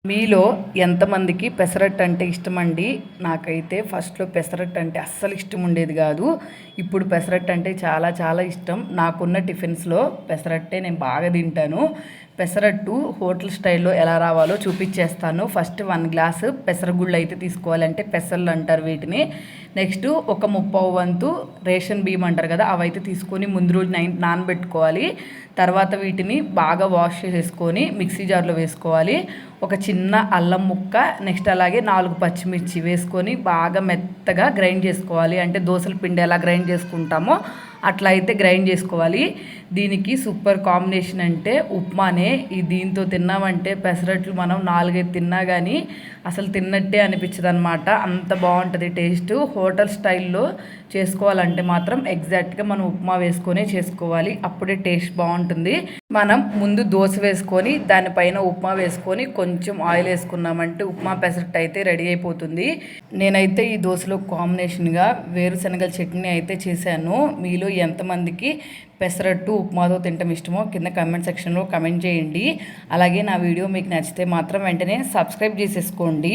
మీలో ఎంతమందికి పెసరట్టు అంటే ఇష్టమండి? నాకైతే ఫస్ట్‌లో పెసరట్టు అంటే అస్సలు ఇష్టం ఉండేది కాదు. ఇప్పుడు పెసరట్టు అంటే చాలా చాలా ఇష్టం. నాకున్న టిఫిన్స్‌లో పెసరట్టే నేను బాగా తింటాను. పెసరట్టు హోటల్ స్టైల్‌లో ఎలా రావాలో చూపించేస్తాను. ఫస్ట్ 1 గ్లాసు పెసరగుళ్ళు అయితే తీసుకోవాలి. అంటే పెసళ్ళు అంటారు వీటిని. నెక్స్ట్ ఒక ముప్పావు వంతు రేషన్ బియ్యం అంటారు కదా, అవైతే తీసుకొని ముందు రోజు నానబెట్టుకోవాలి. తర్వాత వీటిని బాగా వాష్ చేసేసుకొని మిక్సీ జార్లో వేసుకోవాలి. ఒక చిన్న అల్లం ముక్క, నెక్స్ట్ అలాగే 4 పచ్చిమిర్చి వేసుకొని బాగా మెత్తగా గ్రైండ్ చేసుకోవాలి. అంటే దోసల పిండి ఎలా గ్రైండ్ చేసుకుంటామో అట్లా అయితే గ్రైండ్ చేసుకోవాలి. దీనికి సూపర్ కాంబినేషన్ అంటే ఉప్మానే. దీంతో తిన్నామంటే పెసరట్లు మనం 4, 5 తిన్నా కానీ అసలు తిన్నట్టే అనిపించదు అనమాట. అంత బాగుంటుంది టేస్ట్. హోటల్ స్టైల్లో చేసుకోవాలంటే మాత్రం ఎగ్జాక్ట్గా మనం ఉప్మా వేసుకొనే చేసుకోవాలి, అప్పుడే టేస్ట్ బాగుంటుంది. మనం ముందు దోశ వేసుకొని దానిపైన ఉప్మా వేసుకొని కొంచెం ఆయిల్ వేసుకున్నామంటే ఉప్మా పెసరట్టు అయితే రెడీ అయిపోతుంది. నేనైతే ఈ దోశలో కాంబినేషన్గా వేరుశనగల చట్నీ అయితే చేశాను. మీలో ఎంతమందికి పెసరట్టు ఉప్మాతో తినటం ఇష్టమో కింద కమెంట్ సెక్షన్లో కమెంట్ చేయండి. అలాగే నా వీడియో మీకు నచ్చితే మాత్రం వెంటనే సబ్స్క్రైబ్ చేసేసుకోండి.